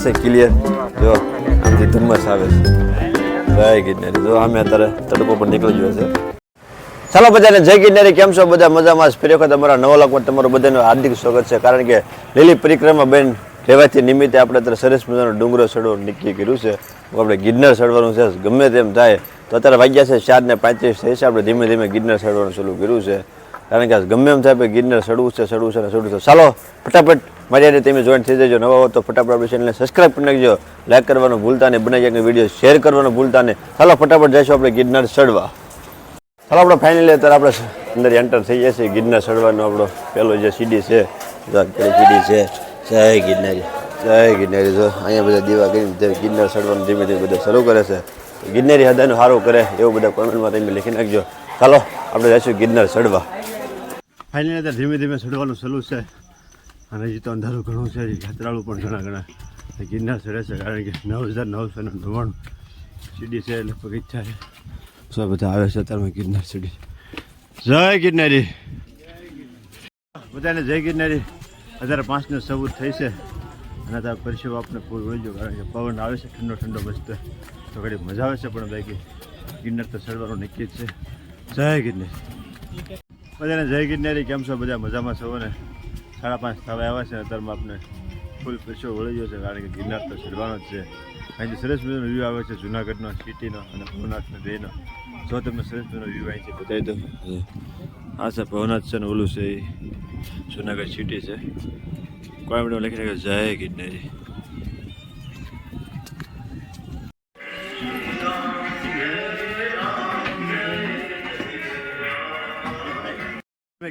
છે ક્લિયર. જો આમથી ધુમ્મસ આવે છે. જય ગિરનારી. જો અમે અત્યારે તડકો પર નીકળી ગયો છે. ચાલો બધાને જય ગિરનારી. કેમ છો બધા? મજામાં? ફરી વખત અમારા નવા લોકમાં તમારું બધાનું હાર્દિક સ્વાગત છે. કારણ કે લીલી પરિક્રમા બેન રહેવાથી નિમિત્તે આપણે અત્યારે સરસ મજાનો ડુંગરો ચડવાનું નક્કી કર્યું છે. આપણે ગિરનાર ચડવાનું છે. ગમે તેમ થાય તો અત્યારે વાગ્યા છે 4:35 થઈ છે. આપણે ધીમે ધીમે ગિરનાર ચડવાનું શરૂ કર્યું છે. કારણ કે ગમે એમ થાય ગિરનાર ચડવું છે. ચાલો ફટાફટ મારી યારે તમે જોઈન થઈ જજો. નવા હો તો ફટાફટ આપણી ચેનલને સબસ્ક્રાઈબ કરી નાખજો. લાઈક કરવાનું ભૂલતા નહીં. બનાવી જાય વિડીયો શેર કરવાનું ભૂલતા નહીં. ચાલો ફટાફટ જઈશું આપણે ગિરનાર ચડવા. ચાલો આપણે ફાઇનલી અત્યારે આપણે અંદર એન્ટર થઈ જાય છે. ગિરનાર ચડવાનો આપણો પહેલો જે સીડી છે સીડી છે. જય ગિરનારી. જય ગિરનારી. જો અહીંયા બધા દીવા કરીને ગિરનાર ચડવાનું ધીમે ધીમે બધા શરૂ કરે છે. ગિરનારી હૃદયનું સારું કરે એવું બધા કોમેન્ટમાં તમે લખી નાખજો. ચાલો આપણે જઈશું ગિરનાર ચડવા. ફાઇનલી અત્યારે ધીમે ધીમે ચડવાનું ચાલુ છે. અને હજી તો અંધારું ઘણું છે. યાત્રાળુ પણ ઘણા ગિરનાર ચડે છે. કારણ કે 9,999 સીડી છે. લગભગ ઈચ્છા છે સો બધા આવે છે અત્યારે ગિરનાર ચડી. જય ગિરનારી. બધાને જય ગિરનારી. અત્યારે 5 સબૂત થઈ છે. અને અત્યારે પરસેવો આપણે પૂરું વળી ગયો. કારણ કે પવન આવે છે ઠંડો મસ્ત. તો ઘડી મજા આવે છે. પણ બાકી ગિરનાર તો ચડવાનું નક્કી જ છે. જય ગિરનારી. બધાને જય ગિરનારી. કેમ છો બધા? મજામાં છો ને? 5:30 થવા આવ્યા છે. અત્યારમાં આપણે ફૂલ પરસેવો વળી ગયો છે. કારણ કે ગિરનાર તો ચડવાનો જ છે. અહીંથી સરસ મજાનો વ્યૂ આવે છે જુનાગઢનો, સિટીનો અને ભવનાથનો બેનો. જો તમને સરસ મજાનો વ્યૂ અહીંથી બતાવી દો. આ છે ભવનાથ છે ને ઓલું છે એ જુનાગઢ સિટી છે. કોઈ મિનિટ લખી નાખ્યો જય ગિરનારી.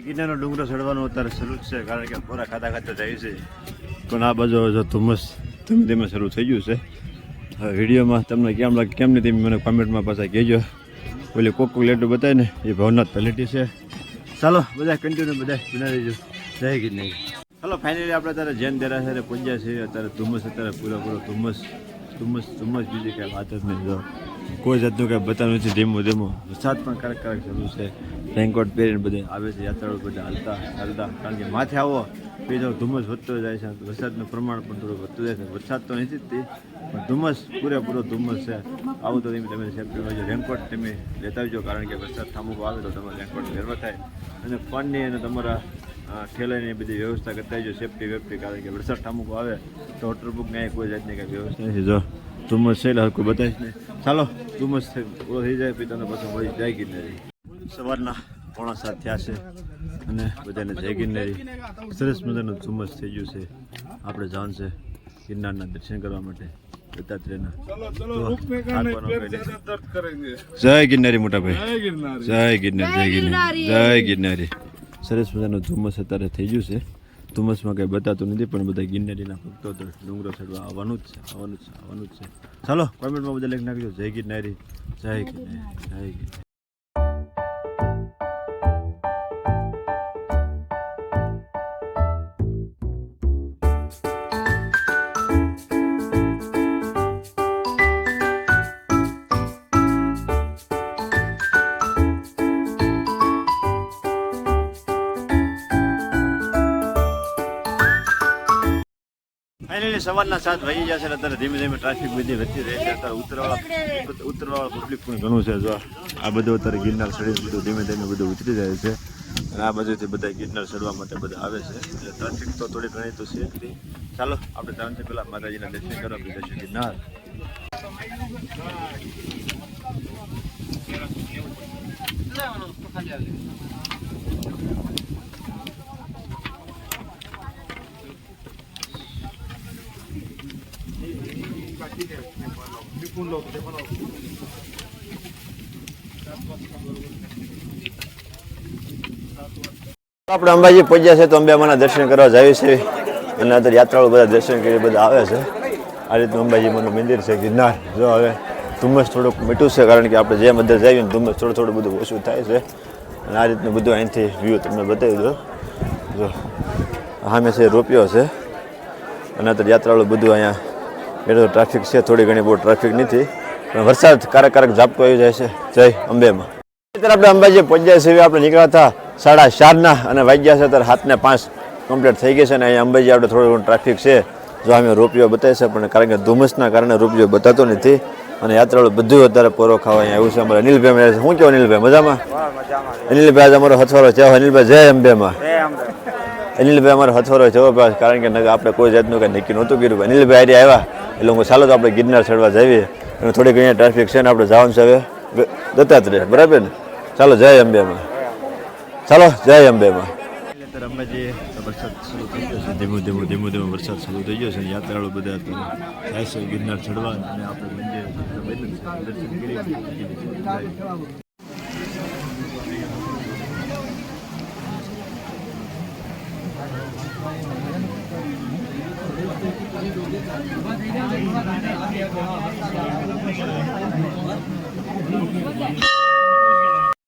ગિરનારનો ડુંગરો ચડવાનું અત્યારે શરૂ છે. કારણ કે પૂરા ખાતા જાય છે. પણ આ બાજુ જો ધુમ્મસ ધીમે ધીમે શરૂ થઈ ગયું છે. હવે વિડીયોમાં તમને કેમ લાગે કેમ નહીં તમે મને કોમેન્ટમાં પાછા કહેજો. પેલી કોક લેટું બતાવે ને એ ભવનાથ પહેલેટી છે. ચાલો બધા કન્ટિન્યુ બધા બનાવી દેજો. જય ગિરનારી. ચાલો ફાઇનલી આપણે અત્યારે જૈન દેરાસરે પહોંચ્યા છીએ. અત્યારે ધુમ્મસ અત્યારે પૂરેપૂરો ધુમ્મસ બીજી કાંઈ વાત જ નહીં. જો કોઈ જાતનું કાંઈ બતાવ્યું નથી. ધીમું વરસાદ પણ ક્યારેક શરૂ છે. રેનકોટ પહેરીને બધા આવે છે યાત્રાળુ બધા હાલતા. કારણ કે માથે આવો પછી થોડું ધુમ્મસ વધતો જાય છે. વરસાદનું પ્રમાણ પણ થોડું વધતું જાય છે. વરસાદ તો નથી જ પણ ધુમ્મસ પૂરેપૂરો ધુમ્મસ છે. આવું તો તમે સેફ્ટી રેનકોટ તમે લેતા આવજો. કારણ કે વરસાદ થામુકો આવે તો તમારે રેનકોટ પહેરવા થાય. અને પાણીની અને તમારા ઠેલાની બધી વ્યવસ્થા કરતા આવજો. સેફ્ટી કારણ કે વરસાદ થામુકો આવે તો હોટલ બુકને કોઈ જાતની કાંઈ વ્યવસ્થા નથી. જો ધુમ્મસ છે એટલે કોઈ બતાવીશ નહીં. ચાલો ધુમ્મસ પૂરો થઈ જાય પછી તમને પાછું મળી જાય ગિરનારી. સવારના 6:45 થયા છે. અને બધાને જય ગિરનારી. સરસ મજાનું ધુમ્મસ થઈ ગયું છે. આપણે જવાનું છે ગિરનારના દર્શન કરવા માટે. દત્તાત્રેયના. જય ગિરનારી મોટા ભાઈ. જય ગિરનારી. સરસ મજાનું ધુમ્મસ અત્યારે થઈ ગયું છે. ધુમ્મસમાં કંઈ બતાતું નથી પણ બધા ગિરનારીના ભક્તો તો ડુંગરો ચડવા આવવાનું જ છે. ચાલો કોમેન્ટમાં બધા લખી નાખજો જય ગિરનારી. ફાઇનલી સવારના 7 વાગી જશે. અત્યારે ધીમે ધીમે ટ્રાફિક બધી વધતી રહે છે. અત્યારે ઉતરવાળા પબ્લિક પણ ઘણું છે. જો આ બધું અત્યારે ગિરનાર ચડી બધું ધીમે ધીમે બધું ઉતરી જાય છે. અને આ બાજુથી બધા ગિરનાર ચડવા માટે બધા આવે છે. એટલે ટ્રાફિક તો થોડી ઘણી તો છે. ચાલો આપણે ત્રણથી પહેલાં માતાજીના દર્શન કરવા આપણે જઈશું ગિરનાર. આપણે અંબાજી પહોંચ્યા છે તો અંબામાના દર્શન કરવા જાય છે. અને અત્યારે યાત્રાળુ બધા દર્શન કરી બધા આવે છે. આ રીતનું અંબાજીમાનું મંદિર છે ગિરનાર. જો હવે ધુમ્મસ થોડુંક મીઠું છે. કારણ કે આપણે જેમ અંદર જઈએ ને ધુમ્મસ થોડું બધું ઓછું થાય છે. અને આ રીતનું બધું અહીંથી વ્યૂ તમને બતાવી દો. જો સામે છે રોપિયો છે. અને અત્યારે યાત્રાળુ બધું અહીંયા એટલો ટ્રાફિક છે. થોડી ઘણી બહુ ટ્રાફિક નથી પણ વરસાદ ક્યારેક ઝાપટો આવી જાય છે. જય અંબેમાં. અત્યારે આપણે અંબાજી પહોંચ્યા છીએ. આપણે નીકળ્યા હતા 4:30 અને વાગ્યા છે અત્યારે 7:05 કમ્પ્લીટ થઈ ગઈ છે. અને અહીંયા અંબાજી આપણે થોડું ઘણું ટ્રાફિક છે. જો અમે રૂપિયો બતાવે છે પણ કારણ કે ધુમ્મસના કારણે રૂપિયો બતાતો નથી અને યાત્રાળુ બધું અત્યારે પોરો ખાવા અહીંયા આવ્યું છે. અમારે અનિલભાઈ મળે છે. શું કહો અનિલભાઈ, મજામાં? અનિલભાઈ આજે અમારો હથવારો છે. અનિલભાઈ જય અંબેમાં. અનિલભાઈ અમારો હથવારો છે કારણ કે આપણે કોઈ જાતનું કંઈ નક્કી નહોતું કર્યું. અનિલભાઈ આજે આવ્યા એટલે હું ચાલો તો આપણે ગિરનાર ચડવા જઈએ અને થોડીક અહીંયા ટ્રાફિક છે ને આપણે જવાનું છે હવે દત્તાત્રેય, બરાબર ને? ચાલો જય અંબેમાં, ચાલો જય અંબેમાં. અત્યારે અંબાજી વરસાદ શરૂ થઈ ગયો છે, ધીમું ધીમું વરસાદ શરૂ થઈ ગયો છે. યાત્રાળુ બધા જાય છે ગિરનાર ચડવા અને આપણે મંદિર દર્શન કરી.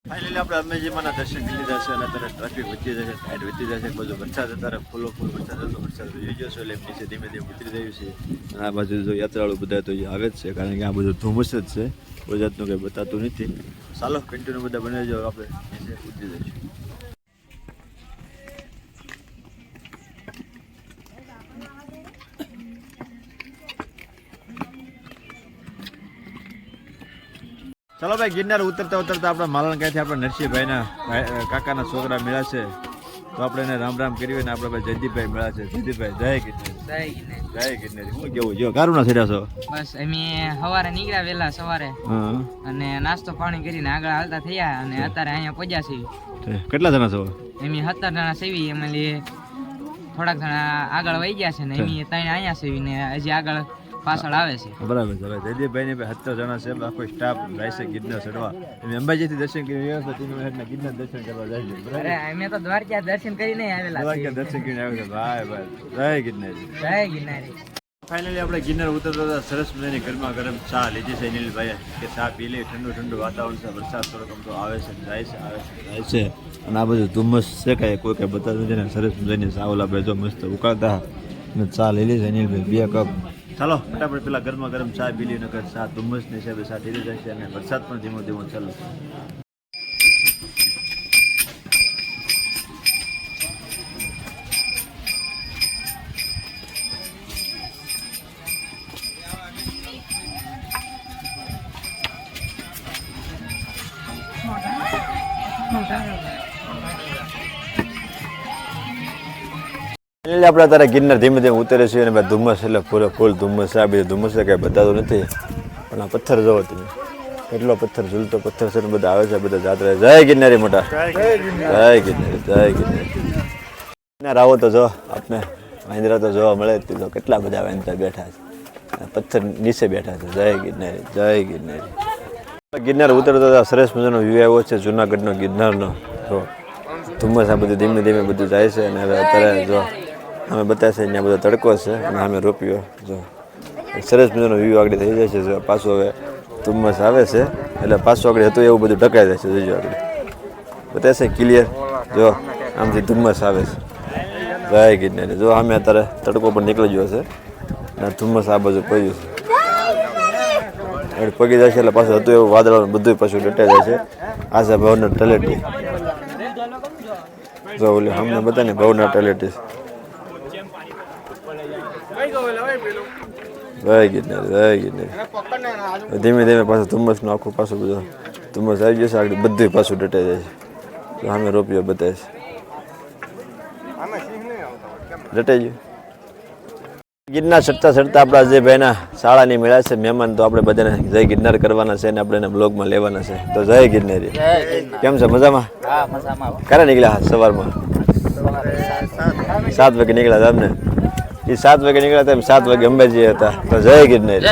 ફાઇનલી આપણે અંબાજીમાંના દર્શન કરી લીધા છે અને અત્યારે ટ્રાફિક વધી જશે, સાઈડ વધી જશે. બધું વરસાદ અત્યારે ફૂલ વરસાદ હતો, વરસાદ જોઈ ગયો છે એટલે નીચે ધીમે ધીમે ઉતરી રહ્યું છે. અને આ બાજુ જો યાત્રાળુ બધા તો આવે જ છે કારણ કે આ બધું ધુમ્મસ જ છે, કોઈ જાતનું કંઈ બતાતું નથી. ચાલો કન્ટિન્યુ બધા બનાવી જાઓ, આપણે નીચે ઉતરી જઈશું. ચાલો ભાઈ, ગિરનાર ઉતરતા આપણા માલણ ક્યાંથી આપણા નરસિંહભાઈના કાકાના છોકરા મળ્યા છે તો આપણે એને રામ રામ કર્યું ને આપણા ભાઈ જયદીપભાઈ મળ્યા છે. જયદીપભાઈ જય ગિરનાર. જય ગિરનાર. શું કેવું જો કારું ના થયા છો? બસ અમે સવારે નીકળ્યા વહેલા સવારે અને નાસ્તો પાણી કરીને આગળ હાલતા થયા અને અત્યારે અહીંયા પહોંચ્યા છીએ. કેટલા જણા છો? એમ 17 જણા સેવી, એમાં થોડાક જણા આગળ વહી ગયા છે ને એમ 3 અહીંયા સેવી ને હજી આગળ પાછળ આવે છે. બરાબર છે. જયદીપભાઈ ને 17 જણા છે, આખો સ્ટાફ જાય છે ગિરનાર ચડવા. અંબાજીથી દર્શન કરી ગિરનાર દર્શન કરવા જાય છે. અરે અમે તો દ્વારકા દર્શન કરીને આવેલા, દ્વારકા દર્શન કરીને આવ્યા છે. ભાઈ જય ગિરનાર. જય ગિરનાર. ફાઇનલી આપણે ગિરનાર ઉતરતા સરસ મજાની ગરમા ગરમ ચા લીધી છે અનિલભાઈએ કે ચા પી લે. ઠંડુ વાતાવરણ છે, વરસાદ થોડોક આમ તો આવે છે જાય છે અને આ બધું ધુમ્મસ છે કાંઈ કોઈ કાંઈ બતાવતું નથી ને સરસ મજાની ચા ઓલા ભાઈ જો મસ્ત ઉકાળતા અને ચા લઈ લે છે અનિલભાઈ 2 કપ. ચાલો ફટાફટ પેલા ગરમા ગરમ ચા પી લે નકર ચા ધુમ્મસની હિસાબે ચા પી જાય છે અને વરસાદ પણ ધીમો ધીમો ચાલુ. આપણે અત્યારે ગિરનાર ધીમે ધીમે ઉતરે છે અને ધુમ્મસ એટલે ફૂલ ધુમ્મસ છે. આ બધું ધુમ્મસ કંઈ બતાતું નથી પણ આ પથ્થર જોવો તમે, કેટલો પથ્થર ઝૂલતો પથ્થર છે ને બધા આવે છે, બધા જાત્રા. જય ગિરનારી મોટા, જય ગિરનારી, જય ગિરનારી. ગિરનાર આવો તો જો આપણે વાંદરા તો જોવા મળે જ, તો કેટલા બધા વાંદરા બેઠા છે, પથ્થર નીચે બેઠા છે. જય ગિરનારી, જય ગિરનારી. ગિરનાર ઉતરતો સરસ મજાનો વ્યૂ આવ્યો છે જૂનાગઢનો ગિરનારનો. જો ધુમ્મસ આ બધું ધીમે ધીમે બધું જાય છે અને હવે અત્યારે જો અમે બતાવે છે અહીંયા બધો તડકો છે અને અમે રોપ્યો જો સરસ મજાનો વ્યૂ આગળ થઈ જાય છે. જો પાછું હવે ધુમ્મસ આવે છે એટલે પાછું આગળ હતું એવું બધું ઢકાઈ જાય છે. જોજો આગળ બતાવે છે ક્લિયર, જો આમથી ધુમ્મસ આવે છે. જય ગિરનારી. જો અમે અત્યારે તડકો પણ નીકળી ગયો છે અને ધુમ્મસ આ બાજુ પડ્યું છે, પગી જાય છે એટલે પાછું હતું એવું વાદળાનું બધું પાછું ડટાઈ જાય છે. આ છે ભવનાથ તળેટી. જો ઓલી અમને બધાને ભવનાથ તળેટી. જય ગિરનારી, જય ગિરનારી. ધીમે ધીમે પાછું ધુમ્મસનું આખું પાછું બધું ધુમ્મસ આવી જશે આગળ, બધું પાછું ડટાઈ જાય છે. તો અમે રોપ્યો બતાવે છે ડટાઈ ગયું. ગિરનાર ચડતા આપણા જે ભાઈના શાળાની મેળા છે મહેમાન, તો આપણે બધાને જય ગિરનાર કરવાના છે અને આપણે એના બ્લોગમાં લેવાના છે. તો જય ગિરનારી. કેમ છે, મજામાં? ક્યારે નીકળ્યા સવારમાં? 7 વાગે નીકળ્યા હતા અમને. એ 7 વાગે નીકળ્યા હતા, 7 વાગે અંબાજી હતા. તો જય ગિરનારી.